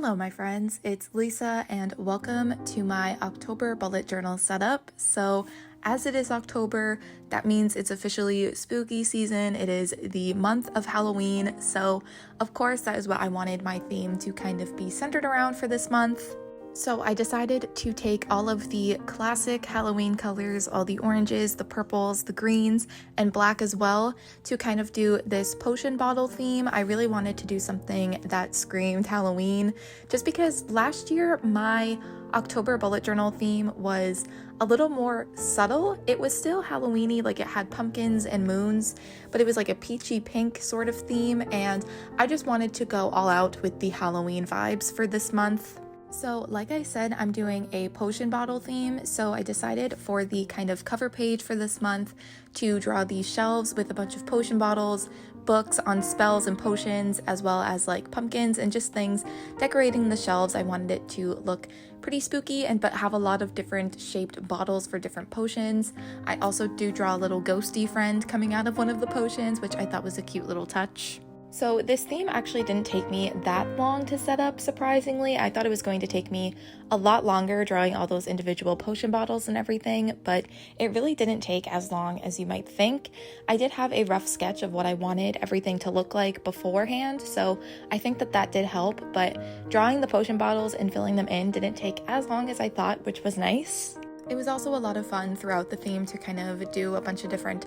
Hello my friends, it's Lisa and welcome to my October bullet journal setup. So as it is October, that means it's officially spooky season. It is the month of Halloween. So of course that is what I wanted my theme to kind of be centered around for this month. So I decided to take all of the classic Halloween colors, all the oranges, the purples, the greens, and black as well, to kind of do this potion bottle theme. I really wanted to do something that screamed Halloween, just because last year my October bullet journal theme was a little more subtle. It was still Halloween-y, like it had pumpkins and moons, but it was like a peachy pink sort of theme, and I just wanted to go all out with the Halloween vibes for this month. So like I said, I'm doing a potion bottle theme, so I decided for the kind of cover page for this month to draw these shelves with a bunch of potion bottles, books on spells and potions, as well as like pumpkins and just things decorating the shelves. I wanted it to look pretty spooky but have a lot of different shaped bottles for different potions. I also do draw a little ghosty friend coming out of one of the potions, which I thought was a cute little touch. So this theme actually didn't take me that long to set up, surprisingly. I thought it was going to take me a lot longer drawing all those individual potion bottles and everything, but it really didn't take as long as you might think. I did have a rough sketch of what I wanted everything to look like beforehand, so I think that did help, but drawing the potion bottles and filling them in didn't take as long as I thought, which was nice. It was also a lot of fun throughout the theme to kind of do a bunch of different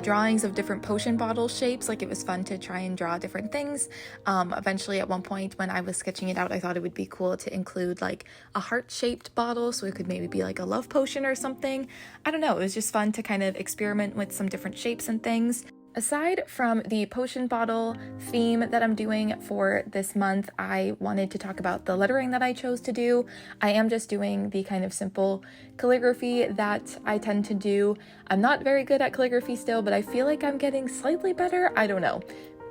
drawings of different potion bottle shapes. Like, it was fun to try and draw different things. Eventually at one point when I was sketching it out, I thought it would be cool to include like a heart-shaped bottle, so it could maybe be like a love potion or something. I don't know, it was just fun to kind of experiment with some different shapes and things. Aside from the potion bottle theme that I'm doing for this month, I wanted to talk about the lettering that I chose to do. I am just doing the kind of simple calligraphy that I tend to do. I'm not very good at calligraphy still, but I feel like I'm getting slightly better. I don't know.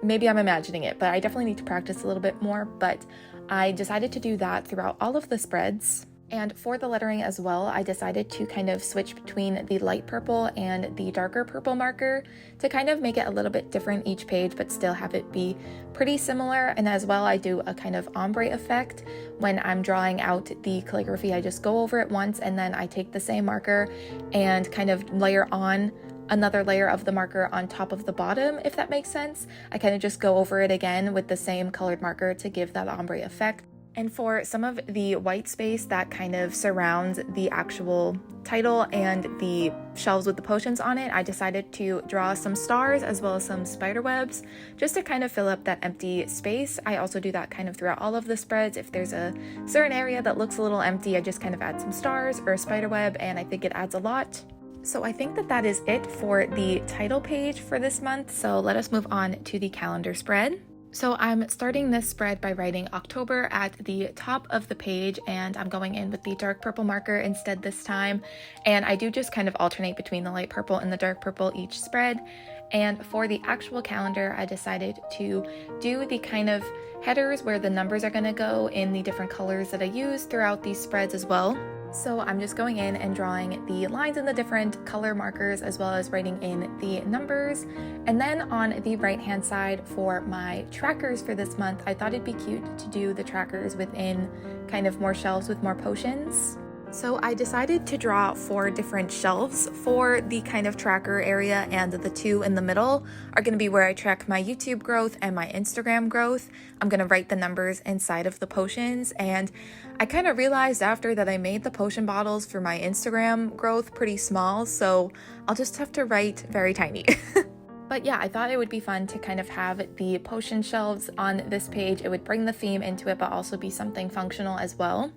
Maybe I'm imagining it, but I definitely need to practice a little bit more. But I decided to do that throughout all of the spreads. And for the lettering as well, I decided to kind of switch between the light purple and the darker purple marker to kind of make it a little bit different each page, but still have it be pretty similar. And as well, I do a kind of ombre effect. When I'm drawing out the calligraphy, I just go over it once, and then I take the same marker and kind of layer on another layer of the marker on top of the bottom, if that makes sense. I kind of just go over it again with the same colored marker to give that ombre effect. And for some of the white space that kind of surrounds the actual title and the shelves with the potions on it, I decided to draw some stars as well as some spider webs just to kind of fill up that empty space. I also do that kind of throughout all of the spreads. If there's a certain area that looks a little empty, I just kind of add some stars or a spider web, and I think it adds a lot. So I think that is it for the title page for this month. So let us move on to the calendar spread. So I'm starting this spread by writing October at the top of the page, and I'm going in with the dark purple marker instead this time. And I do just kind of alternate between the light purple and the dark purple each spread. And for the actual calendar, I decided to do the kind of headers where the numbers are going to go in the different colors that I use throughout these spreads as well. So I'm just going in and drawing the lines in the different color markers as well as writing in the numbers. And then on the right hand side for my trackers for this month, I thought it'd be cute to do the trackers within kind of more shelves with more potions. So I decided to draw 4 different shelves for the kind of tracker area, and the 2 in the middle are going to be where I track my YouTube growth and my Instagram growth. I'm going to write the numbers inside of the potions, and I kind of realized after that I made the potion bottles for my Instagram growth pretty small, so I'll just have to write very tiny. But yeah, I thought it would be fun to kind of have the potion shelves on this page. It would bring the theme into it, but also be something functional as well.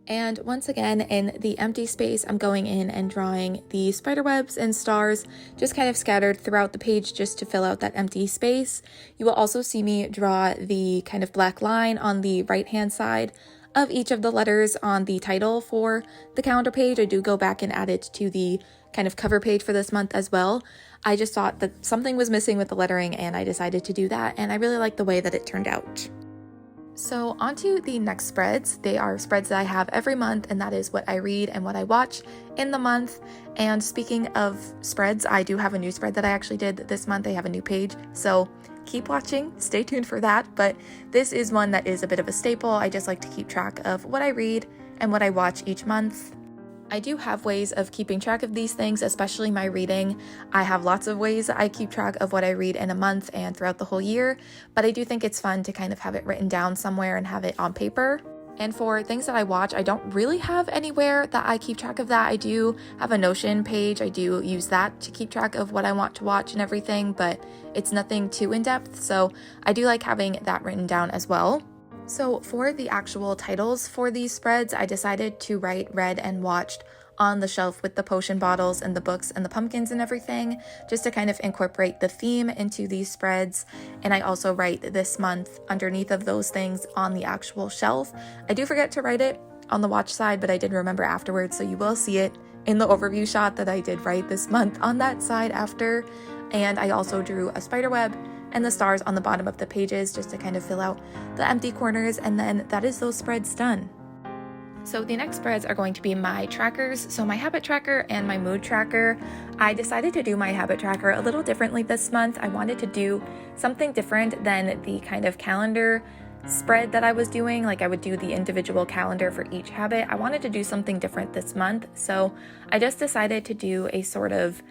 And once again, in the empty space, I'm going in and drawing the spider webs and stars just kind of scattered throughout the page just to fill out that empty space. You will also see me draw the kind of black line on the right-hand side of each of the letters on the title for the calendar page. I do go back and add it to the kind of cover page for this month as well. I just thought that something was missing with the lettering, and I decided to do that, and I really like the way that it turned out. So onto the next spreads. They are spreads that I have every month, and that is what I read and what I watch in the month. And speaking of spreads, I do have a new spread that I actually did this month. I have a new page, so keep watching, stay tuned for that. But this is one that is a bit of a staple. I just like to keep track of what I read and what I watch each month. I do have ways of keeping track of these things, especially my reading. I have lots of ways I keep track of what I read in a month and throughout the whole year, but I do think it's fun to kind of have it written down somewhere and have it on paper. And for things that I watch, I don't really have anywhere that I keep track of that. I do have a Notion page. I do use that to keep track of what I want to watch and everything, but it's nothing too in-depth, so I do like having that written down as well. So for the actual titles for these spreads, I decided to write read and watched on the shelf with the potion bottles and the books and the pumpkins and everything, just to kind of incorporate the theme into these spreads. And I also write this month underneath of those things on the actual shelf. I do forget to write it on the watch side, but I did remember afterwards, so you will see it in the overview shot that I did write this month on that side after. And I also drew a spider web and the stars on the bottom of the pages just to kind of fill out the empty corners, and then that is those spreads done. So the next spreads are going to be my trackers, so my habit tracker and my mood tracker. I decided to do my habit tracker a little differently this month. I wanted to do something different than the kind of calendar spread that I was doing. Like I would do the individual calendar for each habit. I wanted to do something different this month, so I just decided to do a sort of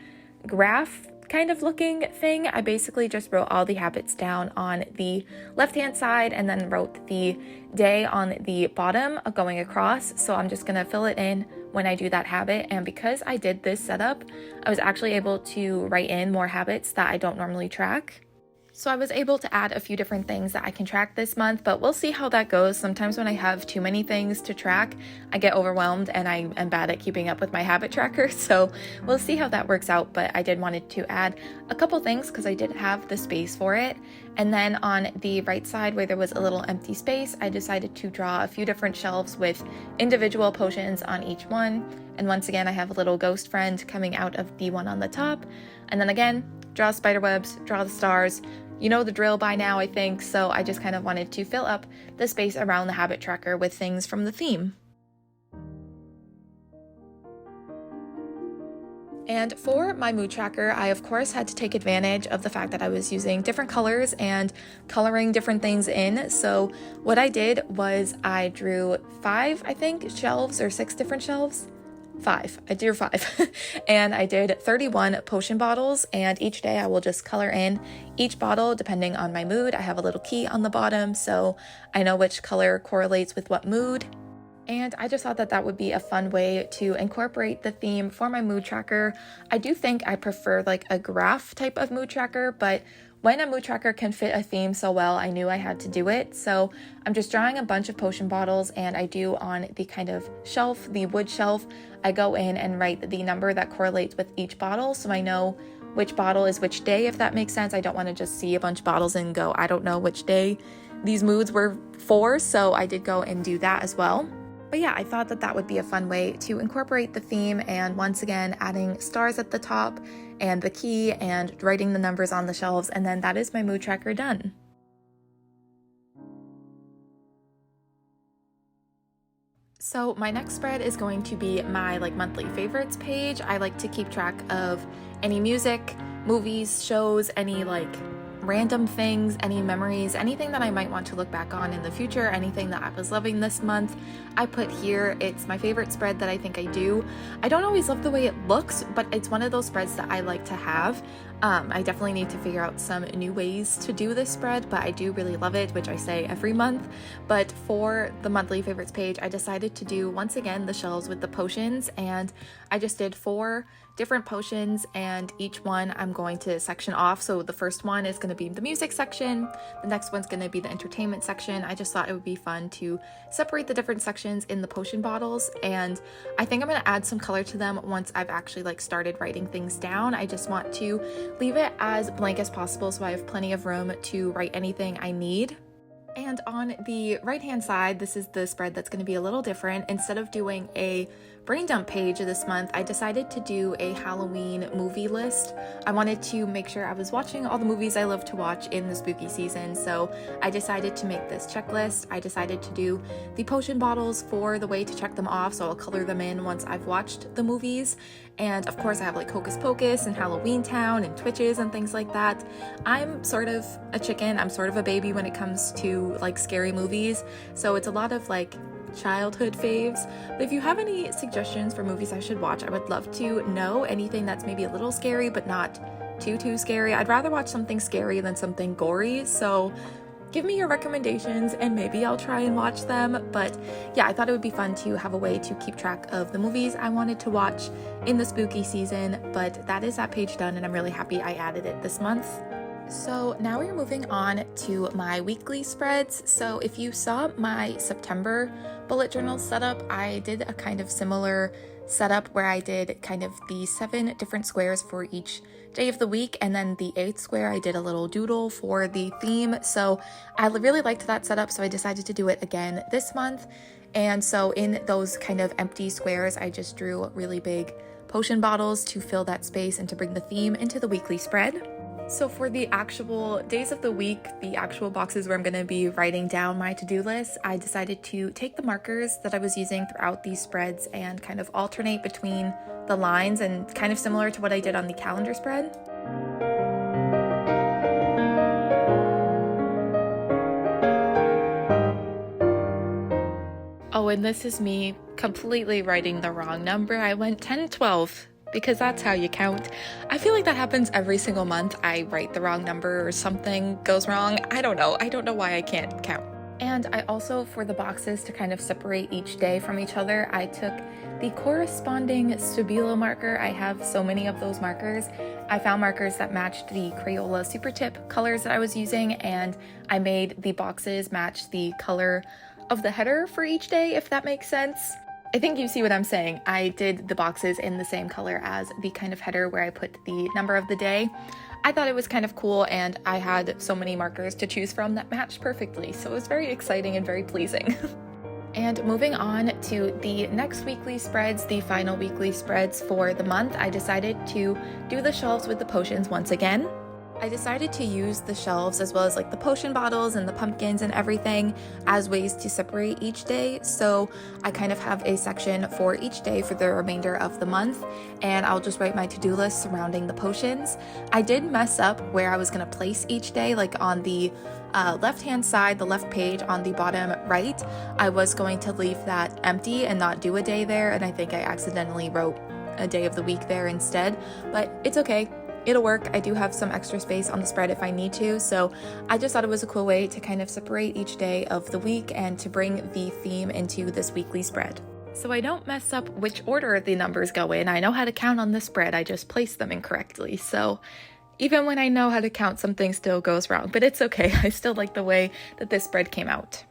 graph kind of looking thing. I basically just wrote all the habits down on the left-hand side and then wrote the day on the bottom going across. So I'm just gonna fill it in when I do that habit. And because I did this setup, I was actually able to write in more habits that I don't normally track. So I was able to add a few different things that I can track this month, but we'll see how that goes. Sometimes when I have too many things to track, I get overwhelmed and I am bad at keeping up with my habit tracker. So we'll see how that works out, but I did wanted to add a couple things because I did have the space for it. And then on the right side where there was a little empty space, I decided to draw a few different shelves with individual potions on each one. And once again, I have a little ghost friend coming out of the one on the top. And then again, draw spider webs, draw the stars. You know the drill by now, I think, so I just kind of wanted to fill up the space around the habit tracker with things from the theme. And for my mood tracker, I of course had to take advantage of the fact that I was using different colors and coloring different things in. So what I did was I drew 5, I think, shelves or 6 different shelves. 5. I drew 5. And I did 31 potion bottles, and each day I will just color in each bottle depending on my mood. I have a little key on the bottom so I know which color correlates with what mood. And I just thought that that would be a fun way to incorporate the theme for my mood tracker. I do think I prefer like a graph type of mood tracker, but when a mood tracker can fit a theme so well, I knew I had to do it. So I'm just drawing a bunch of potion bottles, and I do on the kind of shelf, the wood shelf, I go in and write the number that correlates with each bottle so I know which bottle is which day, if that makes sense. I don't want to just see a bunch of bottles and go, I don't know which day these moods were for, so I did go and do that as well. But yeah, I thought that that would be a fun way to incorporate the theme, and once again adding stars at the top and the key and writing the numbers on the shelves, and then that is my mood tracker done. So my next spread is going to be my monthly favorites page. I like to keep track of any music, movies, shows, any random things, any memories, anything that I might want to look back on in the future, anything that I was loving this month, I put here. It's my favorite spread that I think I do. I don't always love the way it looks, but it's one of those spreads that I like to have. I definitely need to figure out some new ways to do this spread, but I do really love it, which I say every month. But for the monthly favorites page, I decided to do, once again, the shelves with the potions, and I just did 4 different potions, and each one I'm going to section off. So the first one is going to be the music section, the next one's going to be the entertainment section. I just thought it would be fun to separate the different sections in the potion bottles, and I think I'm going to add some color to them once I've actually started writing things down. I just want to leave it as blank as possible so I have plenty of room to write anything I need. And on the right-hand side, this is the spread that's going to be a little different. Instead of doing a brain dump page this month, I decided to do a Halloween movie list. I wanted to make sure I was watching all the movies I love to watch in the spooky season, so I decided to make this checklist. I decided to do the potion bottles for the way to check them off, so I'll color them in once I've watched the movies. And of course I have like Hocus Pocus and Halloween Town and Twitches and things like that. I'm sort of a chicken, I'm sort of a baby when it comes to like scary movies, so it's a lot of like childhood faves. But if you have any suggestions for movies I should watch, I would love to know. Anything that's maybe a little scary but not too scary. I'd rather watch something scary than something gory, so give me your recommendations and maybe I'll try and watch them. But yeah, I thought it would be fun to have a way to keep track of the movies I wanted to watch in the spooky season. But that is that page done, and I'm really happy I added it this month. So now we're moving on to my weekly spreads. So if you saw my September bullet journal setup, I did a kind of similar setup where I did kind of the 7 different squares for each day of the week, and then the 8th square I did a little doodle for the theme. So I really liked that setup, so I decided to do it again this month. And so in those kind of empty squares, I just drew really big potion bottles to fill that space and to bring the theme into the weekly spread. So for the actual days of the week, the actual boxes where I'm going to be writing down my to-do list, I decided to take the markers that I was using throughout these spreads and kind of alternate between the lines, and kind of similar to what I did on the calendar spread. Oh, and this is me completely writing the wrong number. I went 10-12. Because that's how you count. I feel like that happens every single month. I write the wrong number or something goes wrong. I don't know why I can't count. And I also, for the boxes to kind of separate each day from each other, I took the corresponding Stabilo marker. I have so many of those markers. I found markers that matched the Crayola Super Tip colors that I was using, and I made the boxes match the color of the header for each day, if that makes sense. I think you see what I'm saying. I did the boxes in the same color as the kind of header where I put the number of the day. I thought it was kind of cool, and I had so many markers to choose from that matched perfectly, so it was very exciting and very pleasing. And moving on to the next weekly spreads, the final weekly spreads for the month, I decided to do the shelves with the potions once again. I decided to use the shelves as well as like the potion bottles and the pumpkins and everything as ways to separate each day. So I kind of have a section for each day for the remainder of the month, and I'll just write my to-do list surrounding the potions. I did mess up where I was going to place each day, like on the left-hand side, the left page on the bottom right. I was going to leave that empty and not do a day there, and I think I accidentally wrote a day of the week there instead, but it's okay. It'll work. I do have some extra space on the spread if I need to, so I just thought it was a cool way to kind of separate each day of the week and to bring the theme into this weekly spread. So I don't mess up which order the numbers go in. I know how to count on the spread, I just place them incorrectly. So even when I know how to count, something still goes wrong, but it's okay. I still like the way that this spread came out.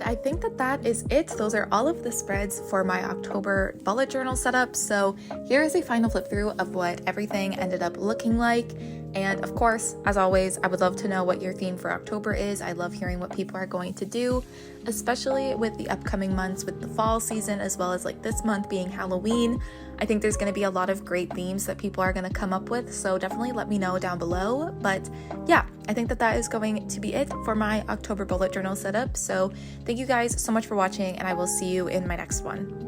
I think that is it. Those are all of the spreads for my October bullet journal setup. So here is a final flip through of what everything ended up looking like. And of course, as always, I would love to know what your theme for October is. I love hearing what people are going to do, especially with the upcoming months with the fall season, as well as like this month being Halloween. I think there's going to be a lot of great themes that people are going to come up with, so definitely let me know down below. But yeah, I think that is going to be it for my October bullet journal setup. So thank you guys so much for watching, and I will see you in my next one.